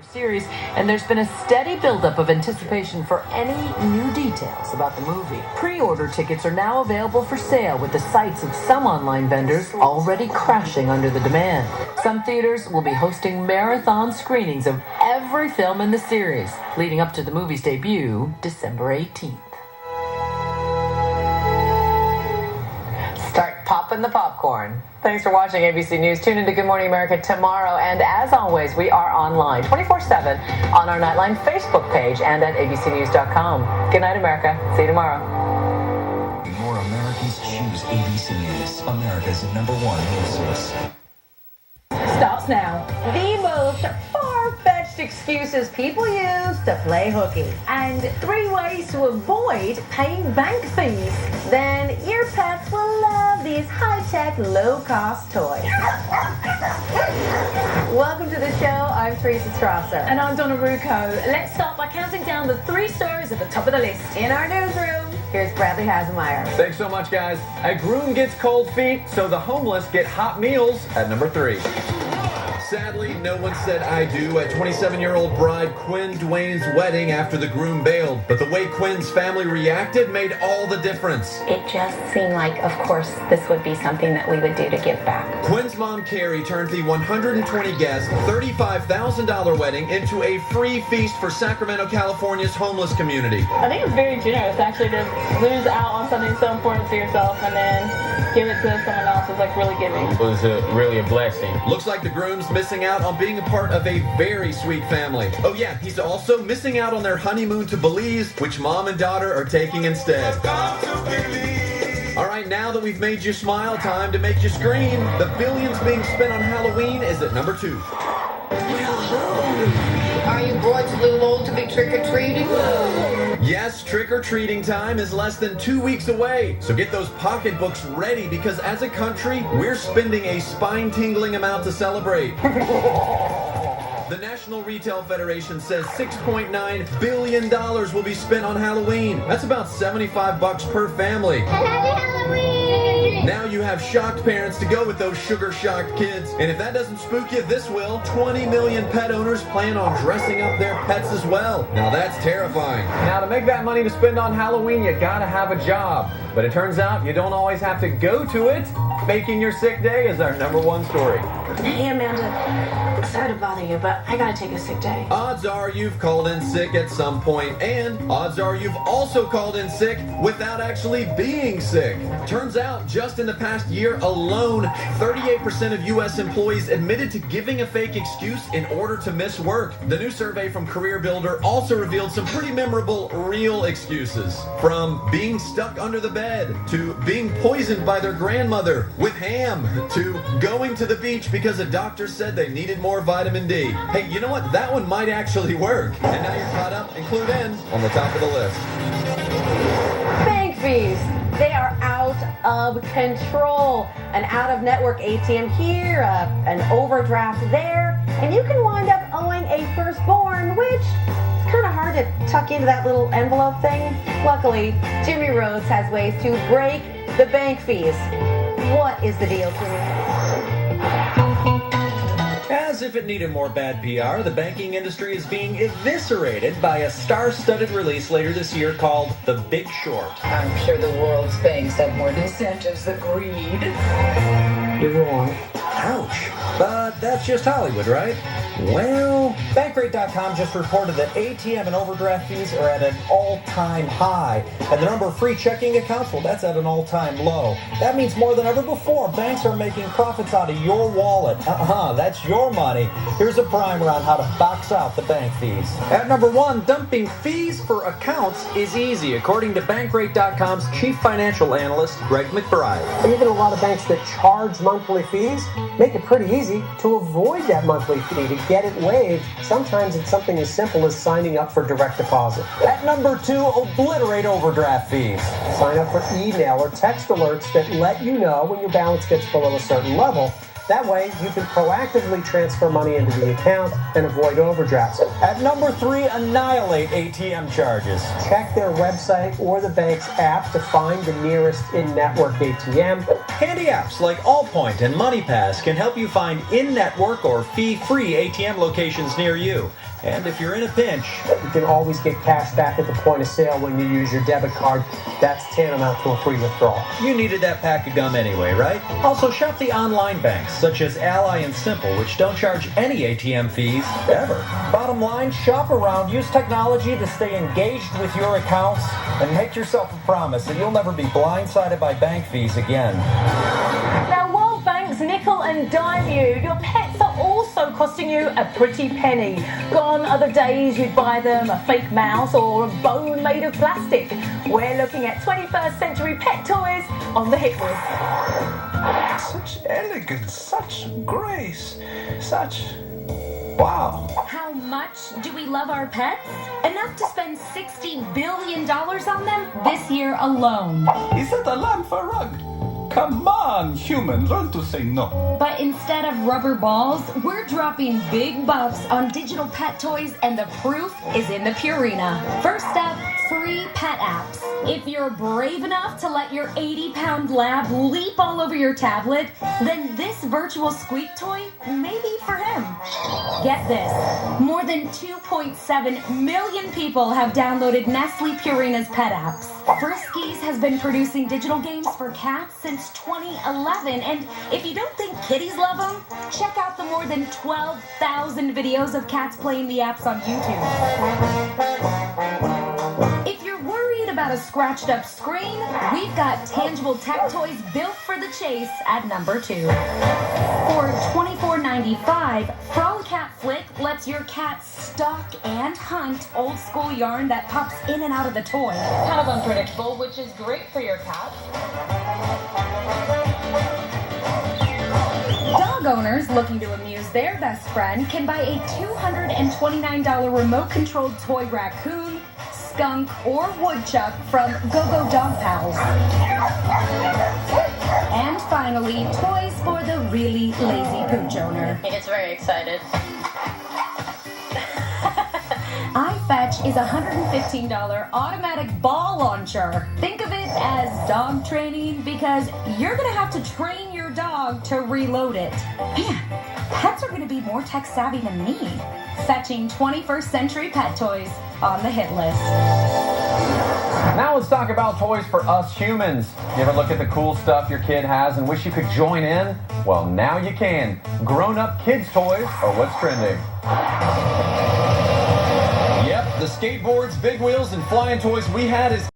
series, and there's been a steady buildup of anticipation for any new details about the movie. Pre-order tickets are now available for sale, with the sites of some online vendors already crashing under the demand. Some theaters will be hosting marathon screenings of every film in the series, leading up to the movie's debut, December 18th. Start popping the popcorn. Thanks for watching ABC News. Tune into Good Morning America tomorrow. And as always, we are online 24/7 on our Nightline Facebook page and at abcnews.com. Good night, America. See you tomorrow. More Americans choose ABC News, America's #1 news source. Starts now. The most far-fetched excuses people use to play hooky. And 3 ways to avoid paying bank fees. Then your pets will love these high-tech, low-cost toys. Welcome to the show. I'm Teresa Strasser. And I'm Donna Rucco. Let's start by counting down the 3 stories at the top of the list. In our newsroom, here's Bradley Hasemeyer. Thanks so much, guys. A groom gets cold feet, so the homeless get hot meals at number 3. Sadly, no one said I do at 27-year-old bride Quinn Duane's wedding after the groom bailed. But the way Quinn's family reacted made all the difference. It just seemed like, of course, this would be something that we would do to give back. Quinn's mom, Carrie, turned the 120-guest, $35,000 wedding into a free feast for Sacramento, California's homeless community. I think it's very generous, actually, to lose out on something so important to yourself and then give it to someone else is like really giving. It was really a blessing. Looks like the groom's missing out on being a part of a very sweet family. Oh yeah, he's also missing out on their honeymoon to Belize, which mom and daughter are taking instead. All right, now that we've made you smile, time to make you scream. The billions being spent on Halloween is at number 2. Are you boys a little old to be trick-or-treating? Yes, trick-or-treating time is less than 2 weeks away. So get those pocketbooks ready, because as a country, we're spending a spine-tingling amount to celebrate. The National Retail Federation says $6.9 billion will be spent on Halloween. That's about $75 per family. Happy Halloween! Now you have shocked parents to go with those sugar-shocked kids. And if that doesn't spook you, this will. 20 million pet owners plan on dressing up their pets as well. Now that's terrifying. Now to make that money to spend on Halloween, you gotta have a job. But it turns out you don't always have to go to it. Faking your sick day is our #1 story. Hey, Amanda. Sorry to bother you, but I gotta take a sick day. Odds are you've called in sick at some point, and odds are you've also called in sick without actually being sick. Turns out, just in the past year alone, 38% of U.S. employees admitted to giving a fake excuse in order to miss work. The new survey from Career Builder also revealed some pretty memorable real excuses. From being stuck under the bed, to being poisoned by their grandmother with ham, to going to the beach because a doctor said they needed more vitamin D. Hey, you know what? That one might actually work. And now you're caught up and clued in on the top of the list. Bank fees. They are out of control. An out-of-network ATM here, an overdraft there, and you can wind up owing a firstborn, which is kind of hard to tuck into that little envelope thing. Luckily, Jimmy Rhodes has ways to break the bank fees. What is the deal, Jimmy? As if it needed more bad PR, the banking industry is being eviscerated by a star-studded release later this year called The Big Short. I'm sure the world's banks have more incentives than greed. You're wrong. Ouch. But that's just Hollywood, right? Well, Bankrate.com just reported that ATM and overdraft fees are at an all-time high. And the number of free checking accounts, well, that's at an all-time low. That means more than ever before, banks are making profits out of your wallet. That's your money. Here's a primer on how to box out the bank fees. At number 1, dumping fees for accounts is easy, according to Bankrate.com's chief financial analyst, Greg McBride. Even a lot of banks that charge monthly fees make it pretty easy to avoid that monthly fee, to get it waived. Sometimes it's something as simple as signing up for direct deposit. At number 2, obliterate overdraft fees. Sign up for email or text alerts that let you know when your balance gets below a certain level. That way, you can proactively transfer money into the account and avoid overdrafts. At number 3, annihilate ATM charges. Check their website or the bank's app to find the nearest in-network ATM. Handy apps like Allpoint and MoneyPass can help you find in-network or fee-free ATM locations near you. And if you're in a pinch, you can always get cash back at the point of sale when you use your debit card. That's tantamount to a free withdrawal. You needed that pack of gum anyway, right? Also, shop the online banks, such as Ally and Simple, which don't charge any ATM fees, ever. Bottom line, shop around, use technology to stay engaged with your accounts, and make yourself a promise that you'll never be blindsided by bank fees again. Now, while banks nickel and dime you, your pets are also costing you a pretty penny. Gone are the days you'd buy them a fake mouse or a bone made of plastic. We're looking at 21st century pet toys on the hit list. Such elegance, such grace, such... wow. How much do we love our pets? Enough to spend $60 billion on them this year alone. Is that a lamp for a rug? Come on, human, learn to say no. But instead of rubber balls, we're dropping big bucks on digital pet toys, and the proof is in the Purina. First up, free pet apps. If you're brave enough to let your 80-pound lab leap all over your tablet, then this virtual squeak toy may be for him. Get this, more than 2.7 million people have downloaded Nestle Purina's pet apps. Friskies has been producing digital games for cats since 2011, and if you don't think kitties love them, check out the more than 12,000 videos of cats playing the apps on YouTube. If you're worried about a scratched up screen, we've got tangible tech toys built for the chase at number 2. For $24.95, Frolic Cat Flick lets your cat stalk and hunt old school yarn that pops in and out of the toy. Kind of unpredictable, which is great for your cat. Dog owners looking to amuse their best friend can buy a $229 remote-controlled toy raccoon, skunk, or woodchuck from Go-Go Dog Pals. And finally, toys for the really lazy pooch owner. He gets very excited. iFetch is a $115 automatic ball launcher. Think of it as dog training because you're going to have to train your dog to reload it. Man, pets are going to be more tech savvy than me. Fetching 21st century pet toys on the hit list. Now let's talk about toys for us humans. You ever look at the cool stuff your kid has and wish you could join in? Well, now you can. Grown-up kids' toys are what's trending. Yep, the skateboards, big wheels, and flying toys we had as